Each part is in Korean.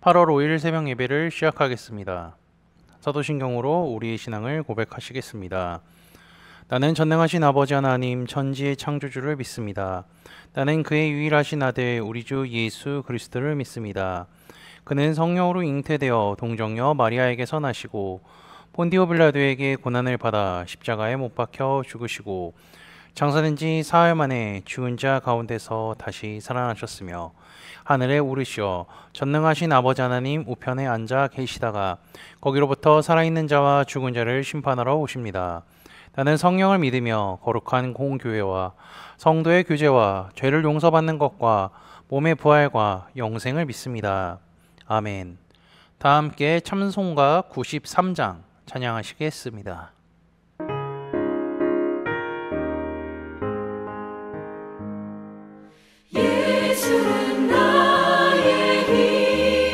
8월 5일 새벽 예배를 시작하겠습니다. 사도신경으로 우리의 신앙을 고백하시겠습니다. 나는 전능하신 아버지 하나님 천지의 창조주를 믿습니다. 나는 그의 유일하신 아들 우리 주 예수 그리스도를 믿습니다. 그는 성령으로 잉태되어 동정녀 마리아에게서 나시고 본디오 빌라도에게 고난을 받아 십자가에 못 박혀 죽으시고 장사된 지 사흘 만에 죽은 자 가운데서 다시 살아나셨으며 하늘에 오르시어 전능하신 아버지 하나님 우편에 앉아 계시다가 거기로부터 살아있는 자와 죽은 자를 심판하러 오십니다. 나는 성령을 믿으며 거룩한 공교회와 성도의 교제와 죄를 용서받는 것과 몸의 부활과 영생을 믿습니다. 아멘. 다 함께 찬송가 93장 찬양하시겠습니다. 예수는 나의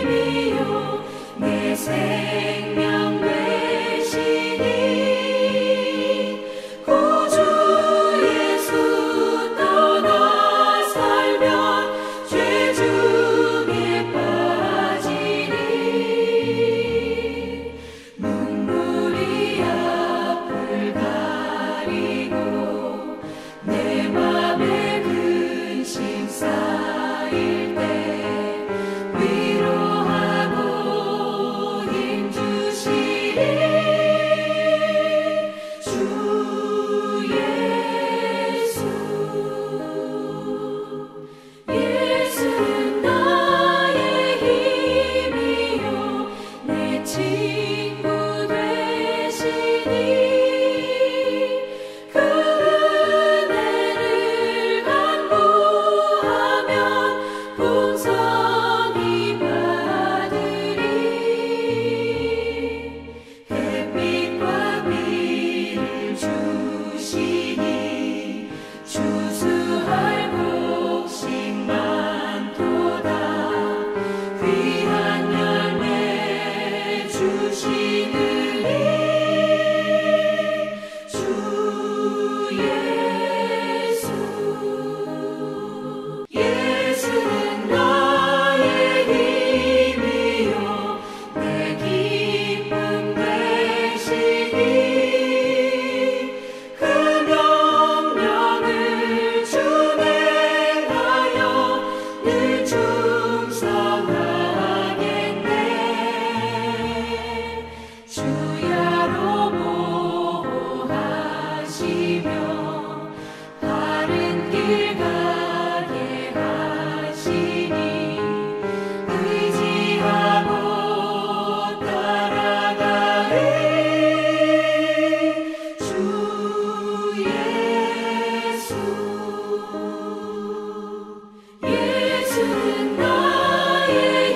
힘이요 내 생명 되시니 구주 예수 떠나 살면 죄 중에 빠지니 눈물이 앞을 가리고 내 맘에 근심 쌓일 때 위로하고 힘 주시니 주 예수. 예수는 나의 힘이요 내 친구 되시니 그 은혜를 간구하면 풍성히 받으리. 햇빛과 비를 주시니 추수할 곡식 많도다. 귀한 열매 주시느니 주 예수. 예수는 나의 힘이요 내 기쁨 되시니 그 명령을 준행하여 늘 충성하겠네. 주야로 보호하시며 바른 길 가게 하시니 의지하고 따라가리. 주 예수. 예수는 나의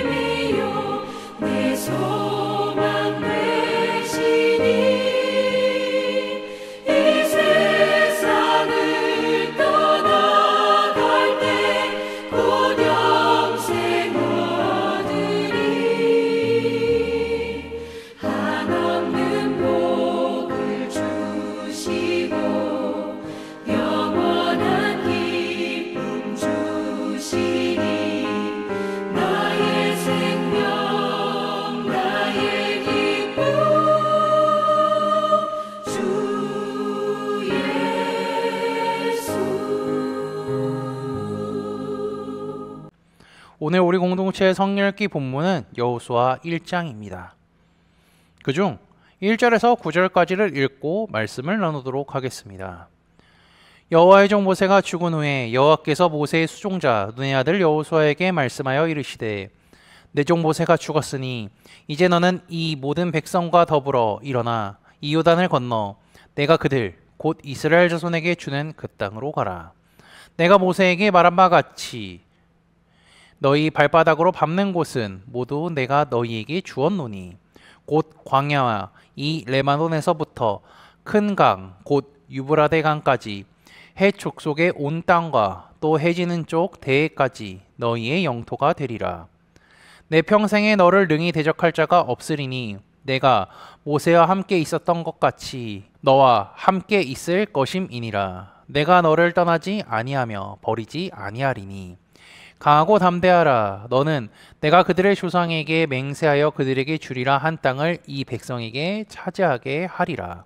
힘이요 내 소망 되시니 이 세상을 떠나갈 때 곧 영생 얻으리. 한없는 복을 주시고 영원한 기쁨 주시니 나의 생명 나의 기쁨 주 예수. 오늘 우리 공동체의 성령읽기 본문은 여호수아 1장입니다. 그중 1절에서 9절까지를 읽고 말씀을 나누도록 하겠습니다. 여호와의 종 모세가 죽은 후에 여호와께서 모세의 수종자 눈의 아들 여호수아에게 말씀하여 이르시되 내 종 모세가 죽었으니 이제 너는 이 모든 백성과 더불어 일어나 이 요단을 건너 내가 그들 곧 이스라엘 자손에게 주는 그 땅으로 가라. 내가 모세에게 말한 바 같이 너희 발바닥으로 밟는 곳은 모두 내가 너희에게 주었노니 곧 광야와 이 레바논에서부터 큰 강 곧 유브라데 강까지 해 족속의 온 땅과 또 해지는 쪽 대해까지 너희의 영토가 되리라. 내 평생에 너를 능히 대적할 자가 없으리니 내가 모세와 함께 있었던 것 같이 너와 함께 있을 것임이니라. 내가 너를 떠나지 아니하며 버리지 아니하리니 강하고 담대하라. 너는 내가 그들의 조상에게 맹세하여 그들에게 주리라 한 땅을 이 백성에게 차지하게 하리라.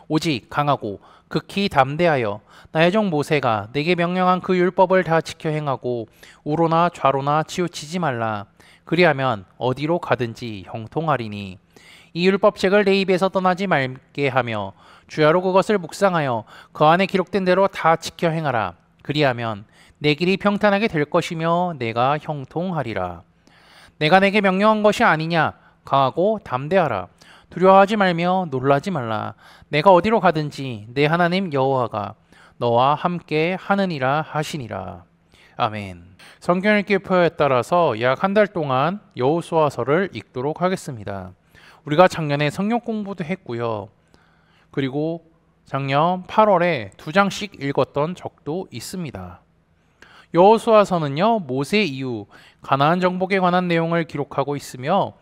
오직 강하고 극히 담대하여 나의 종 모세가 내게 명령한 그 율법을 다 지켜 행하고 우로나 좌로나 치우치지 말라. 그리하면 어디로 가든지 형통하리니 이 율법책을 내 입에서 떠나지 말게 하며 주야로 그것을 묵상하여 그 안에 기록된 대로 다 지켜 행하라. 그리하면 내 길이 평탄하게 될 것이며 내가 형통하리라. 내가 내게 명령한 것이 아니냐? 강하고 담대하라. 두려워하지 말며 놀라지 말라. 내가 어디로 가든지 내 하나님 여호와가 너와 함께 하느니라 하시니라. 아멘. 성경 읽기 표에 따라서 약 한 달 동안 여호수아서를 읽도록 하겠습니다. 우리가 작년에 성경 공부도 했고요. 그리고 작년 8월에 2장씩 읽었던 적도 있습니다. 여호수아서는요, 모세 이후 가나안 정복에 관한 내용을 기록하고 있으며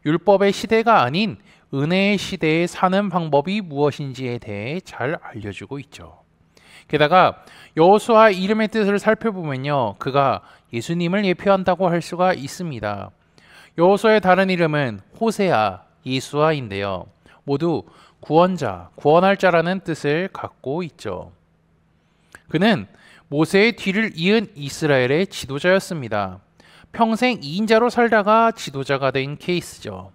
율법의 시대가 아닌 은혜의 시대에 사는 방법이 무엇인지에 대해 잘 알려주고 있죠. 게다가 여호수아 이름의 뜻을 살펴보면요, 그가 예수님을 예표한다고 할 수가 있습니다. 여호수아의 다른 이름은 호세아, 예수아인데요, 모두 구원자, 구원할 자라는 뜻을 갖고 있죠. 그는 모세의 뒤를 이은 이스라엘의 지도자였습니다. 평생 2인자로 살다가 지도자가 된 케이스죠.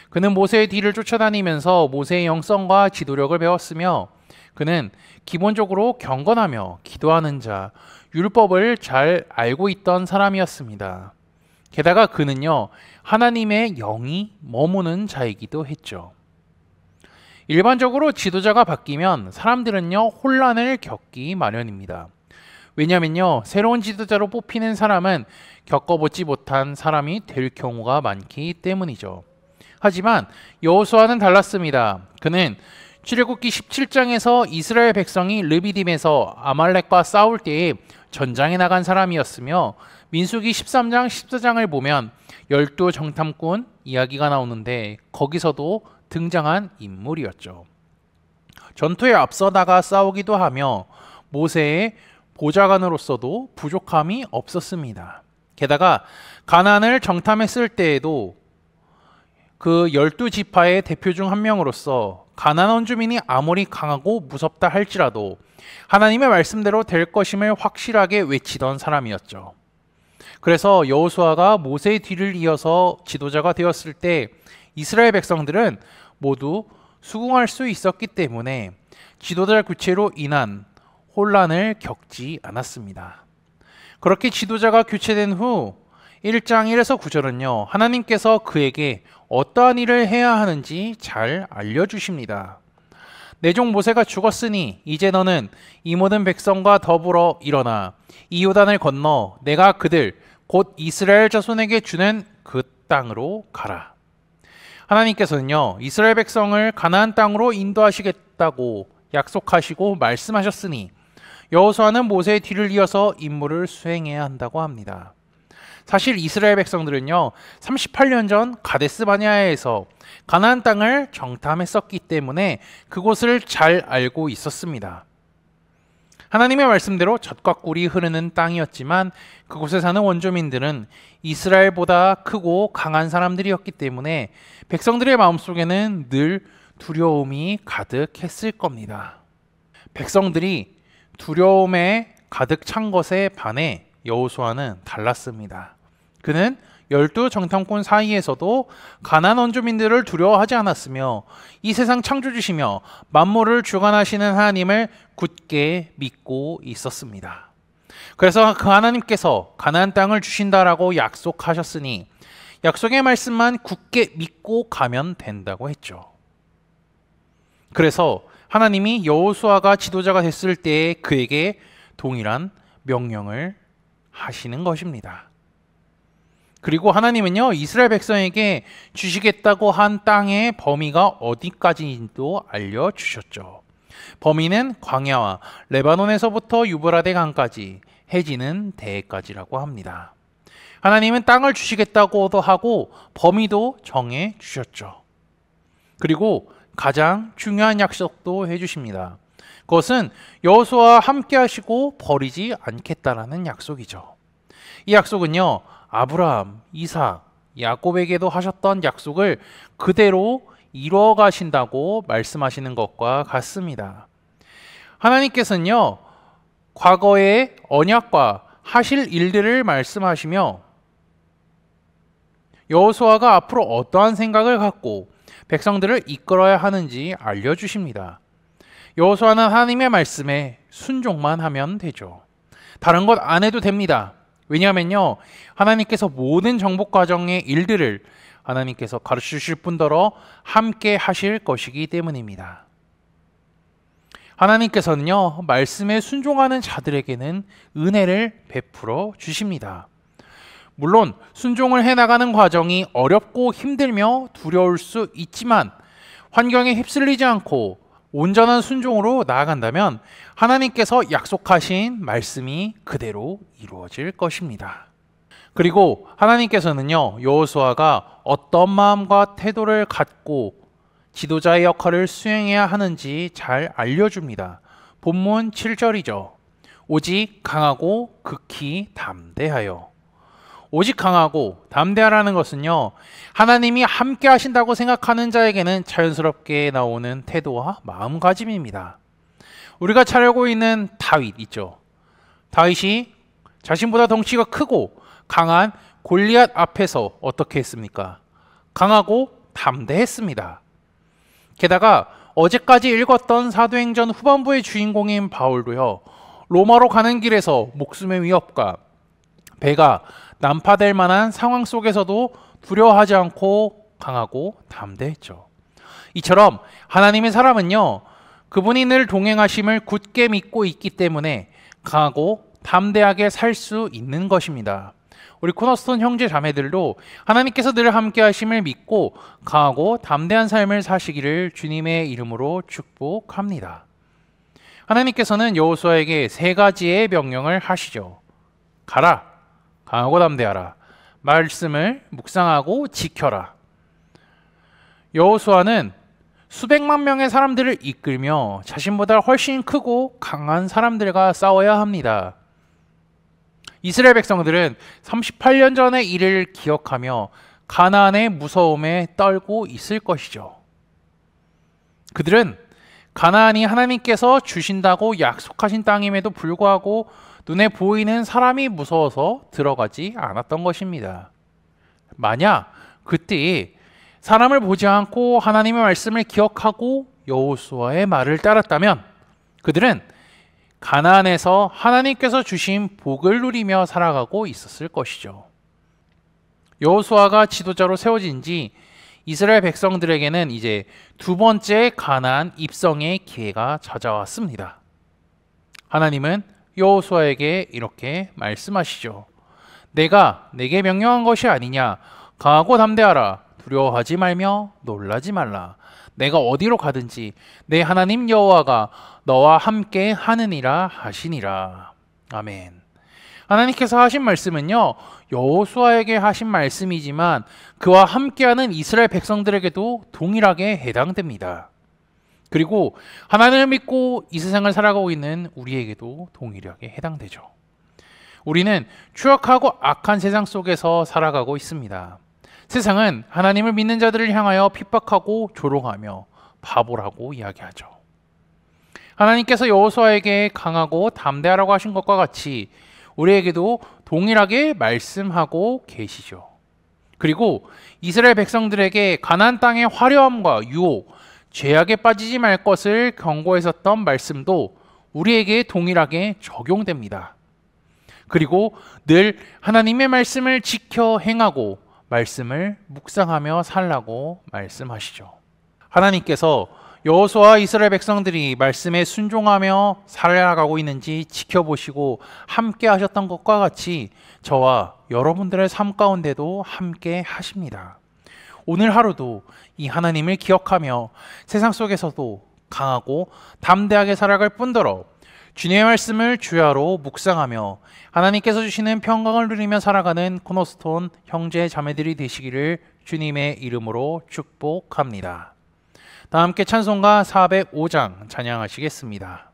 그는 모세의 뒤를 쫓아다니면서 모세의 영성과 지도력을 배웠으며 그는 기본적으로 경건하며 기도하는 자, 율법을 잘 알고 있던 사람이었습니다. 게다가 그는요, 하나님의 영이 머무는 자이기도 했죠. 일반적으로 지도자가 바뀌면 사람들은요, 혼란을 겪기 마련입니다. 왜냐면요, 새로운 지도자로 뽑히는 사람은 겪어보지 못한 사람이 될 경우가 많기 때문이죠. 하지만 여호수아는 달랐습니다. 그는 출애굽기 17장에서 이스라엘 백성이 르비딤에서 아말렉과 싸울 때에 전장에 나간 사람이었으며 민수기 13장 14장을 보면 12 정탐꾼 이야기가 나오는데 거기서도 등장한 인물이었죠. 전투에 앞서 나가 싸우기도 하며 모세의 보좌관으로서도 부족함이 없었습니다. 게다가 가나안을 정탐했을 때에도 그 12지파의 대표 중 한 명으로서 가나안 원주민이 아무리 강하고 무섭다 할지라도 하나님의 말씀대로 될 것임을 확실하게 외치던 사람이었죠. 그래서 여호수아가 모세의 뒤를 이어서 지도자가 되었을 때 이스라엘 백성들은 모두 수긍할 수 있었기 때문에 지도자 교체로 인한 혼란을 겪지 않았습니다. 그렇게 지도자가 교체된 후 1장 1에서 9절은요, 하나님께서 그에게 어떠한 일을 해야 하는지 잘 알려주십니다. 내 종 모세가 죽었으니 이제 너는 이 모든 백성과 더불어 일어나 이 요단을 건너 내가 그들 곧 이스라엘 자손에게 주는 그 땅으로 가라. 하나님께서는요, 이스라엘 백성을 가나안 땅으로 인도하시겠다고 약속하시고 말씀하셨으니 여호수아는 모세의 뒤를 이어서 임무를 수행해야 한다고 합니다. 사실 이스라엘 백성들은요, 38년 전 가데스 바네아에서 가나안 땅을 정탐했었기 때문에 그곳을 잘 알고 있었습니다. 하나님의 말씀대로 젖과 꿀이 흐르는 땅이었지만 그곳에 사는 원주민들은 이스라엘보다 크고 강한 사람들이었기 때문에 백성들의 마음속에는 늘 두려움이 가득했을 겁니다. 백성들이 두려움에 가득 찬 것에 반해 여호수아는 달랐습니다. 그는 12 정탐꾼 사이에서도 가나안 원주민들을 두려워하지 않았으며 이 세상 창조주시며 만물을 주관하시는 하나님을 굳게 믿고 있었습니다. 그래서 그 하나님께서 가나안 땅을 주신다라고 약속하셨으니 약속의 말씀만 굳게 믿고 가면 된다고 했죠. 그래서 하나님이 여호수아가 지도자가 됐을 때 그에게 동일한 명령을 하시는 것입니다. 그리고 하나님은요, 이스라엘 백성에게 주시겠다고 한 땅의 범위가 어디까지인지도 알려주셨죠. 범위는 광야와 레바논에서부터 유브라데 강까지, 해지는 대해까지라고 합니다. 하나님은 땅을 주시겠다고도 하고 범위도 정해 주셨죠. 그리고 가장 중요한 약속도 해주십니다. 그것은 여호수아와 함께 하시고 버리지 않겠다라는 약속이죠. 이 약속은요, 아브라함, 이삭, 야곱에게도 하셨던 약속을 그대로 이루어 가신다고 말씀하시는 것과 같습니다. 하나님께서는요, 과거의 언약과 하실 일들을 말씀하시며 여호수아가 앞으로 어떠한 생각을 갖고 백성들을 이끌어야 하는지 알려주십니다. 여호수아는 하나님의 말씀에 순종만 하면 되죠. 다른 것 안 해도 됩니다. 왜냐하면요, 하나님께서 모든 정복 과정의 일들을 하나님께서 가르치실 뿐더러 함께 하실 것이기 때문입니다. 하나님께서는요, 말씀에 순종하는 자들에게는 은혜를 베풀어 주십니다. 물론 순종을 해나가는 과정이 어렵고 힘들며 두려울 수 있지만 환경에 휩쓸리지 않고 온전한 순종으로 나아간다면 하나님께서 약속하신 말씀이 그대로 이루어질 것입니다. 그리고 하나님께서는요, 여호수아가 어떤 마음과 태도를 갖고 지도자의 역할을 수행해야 하는지 잘 알려줍니다. 본문 7절이죠. 오직 강하고 극히 담대하여. 오직 강하고 담대하라는 것은요, 하나님이 함께 하신다고 생각하는 자에게는 자연스럽게 나오는 태도와 마음가짐입니다. 우리가 잘 알고 있는 다윗 있죠. 다윗이 자신보다 덩치가 크고 강한 골리앗 앞에서 어떻게 했습니까? 강하고 담대했습니다. 게다가 어제까지 읽었던 사도행전 후반부의 주인공인 바울도요, 로마로 가는 길에서 목숨의 위협과 배가 난파될 만한 상황 속에서도 두려워하지 않고 강하고 담대했죠. 이처럼 하나님의 사람은요, 그분이 늘 동행하심을 굳게 믿고 있기 때문에 강하고 담대하게 살 수 있는 것입니다. 우리 코너스톤 형제 자매들도 하나님께서 늘 함께 하심을 믿고 강하고 담대한 삶을 사시기를 주님의 이름으로 축복합니다. 하나님께서는 여호수아에게 세 가지의 명령을 하시죠. 가라, 강하고 담대하라, 말씀을 묵상하고 지켜라. 여호수아는 수백만 명의 사람들을 이끌며 자신보다 훨씬 크고 강한 사람들과 싸워야 합니다. 이스라엘 백성들은 38년 전의 일을 기억하며 가나안의 무서움에 떨고 있을 것이죠. 그들은 가나안이 하나님께서 주신다고 약속하신 땅임에도 불구하고 눈에 보이는 사람이 무서워서 들어가지 않았던 것입니다. 만약 그때 사람을 보지 않고 하나님의 말씀을 기억하고 여호수아의 말을 따랐다면 그들은 가나안에서 하나님께서 주신 복을 누리며 살아가고 있었을 것이죠. 여호수아가 지도자로 세워진 지 이스라엘 백성들에게는 이제 두 번째 가나안 입성의 기회가 찾아왔습니다. 하나님은 여호수아에게 이렇게 말씀하시죠. 내가 내게 명령한 것이 아니냐? 강하고 담대하라. 두려워하지 말며 놀라지 말라. 내가 어디로 가든지 내 하나님 여호와가 너와 함께 하느니라 하시니라. 아멘. 하나님께서 하신 말씀은요, 여호수아에게 하신 말씀이지만 그와 함께하는 이스라엘 백성들에게도 동일하게 해당됩니다. 그리고 하나님을 믿고 이 세상을 살아가고 있는 우리에게도 동일하게 해당되죠. 우리는 추악하고 악한 세상 속에서 살아가고 있습니다. 세상은 하나님을 믿는 자들을 향하여 핍박하고 조롱하며 바보라고 이야기하죠. 하나님께서 여호수아에게 강하고 담대하라고 하신 것과 같이 우리에게도 동일하게 말씀하고 계시죠. 그리고 이스라엘 백성들에게 가나안 땅의 화려함과 유혹, 죄악에 빠지지 말 것을 경고했었던 말씀도 우리에게 동일하게 적용됩니다. 그리고 늘 하나님의 말씀을 지켜 행하고 말씀을 묵상하며 살라고 말씀하시죠. 하나님께서 여호수아와 이스라엘 백성들이 말씀에 순종하며 살아가고 있는지 지켜보시고 함께 하셨던 것과 같이 저와 여러분들의 삶 가운데도 함께 하십니다. 오늘 하루도 이 하나님을 기억하며 세상 속에서도 강하고 담대하게 살아갈 뿐더러 주님의 말씀을 주야로 묵상하며 하나님께서 주시는 평강을 누리며 살아가는 코너스톤 형제 자매들이 되시기를 주님의 이름으로 축복합니다. 다 함께 찬송가 405장 찬양하시겠습니다.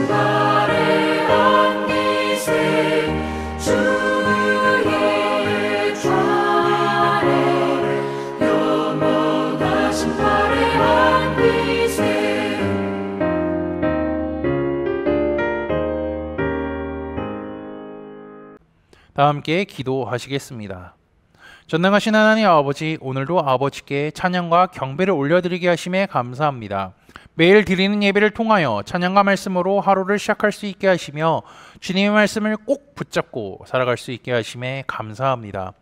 발에 안기세 주의 좌에 영원하신 발에 안기세. 다 함께 기도하시겠습니다. 전능하신 하나님 아버지, 오늘도 아버지께 찬양과 경배를 올려드리게 하심에 감사합니다. 매일 드리는 예배를 통하여 찬양과 말씀으로 하루를 시작할 수 있게 하시며 주님의 말씀을 꼭 붙잡고 살아갈 수 있게 하심에 감사합니다.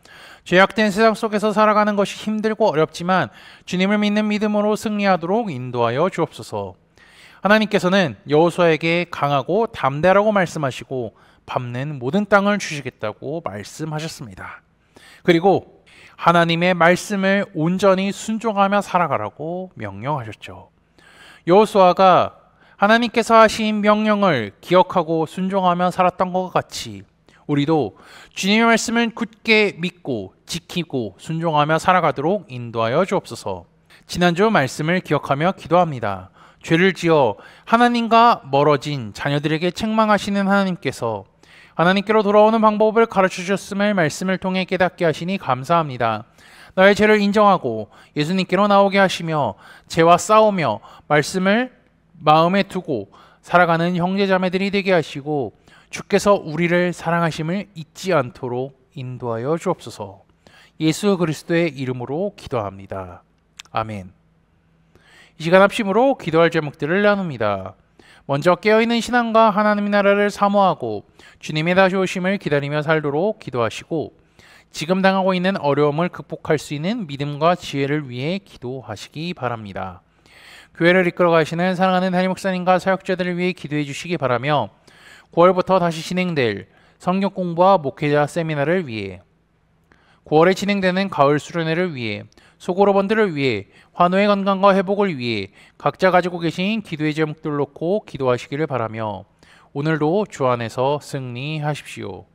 죄악된 세상 속에서 살아가는 것이 힘들고 어렵지만 주님을 믿는 믿음으로 승리하도록 인도하여 주옵소서. 하나님께서는 여호수아에게 강하고 담대하라고 말씀하시고 밟는 모든 땅을 주시겠다고 말씀하셨습니다. 그리고 하나님의 말씀을 온전히 순종하며 살아가라고 명령하셨죠. 여호수아가 하나님께서 하신 명령을 기억하고 순종하며 살았던 것과 같이 우리도 주님의 말씀을 굳게 믿고 지키고 순종하며 살아가도록 인도하여 주옵소서. 지난주 말씀을 기억하며 기도합니다. 죄를 지어 하나님과 멀어진 자녀들에게 책망하시는 하나님께서 하나님께로 돌아오는 방법을 가르쳐 주셨음을 말씀을 통해 깨닫게 하시니 감사합니다. 나의 죄를 인정하고 예수님께로 나오게 하시며 죄와 싸우며 말씀을 마음에 두고 살아가는 형제자매들이 되게 하시고 주께서 우리를 사랑하심을 잊지 않도록 인도하여 주옵소서. 예수 그리스도의 이름으로 기도합니다. 아멘. 이 시간 합심으로 기도할 제목들을 나눕니다. 먼저 깨어있는 신앙과 하나님의 나라를 사모하고 주님의 다시 오심을 기다리며 살도록 기도하시고 지금 당하고 있는 어려움을 극복할 수 있는 믿음과 지혜를 위해 기도하시기 바랍니다. 교회를 이끌어 가시는 사랑하는 담임 목사님과 사역자들을 위해 기도해 주시기 바라며 9월부터 다시 진행될 성경 공부와 목회자 세미나를 위해 9월에 진행되는 가을 수련회를 위해 소고로번들을 위해 환우의 건강과 회복을 위해 각자 가지고 계신 기도의 제목들 놓고 기도하시기를 바라며 오늘도 주 안에서 승리하십시오.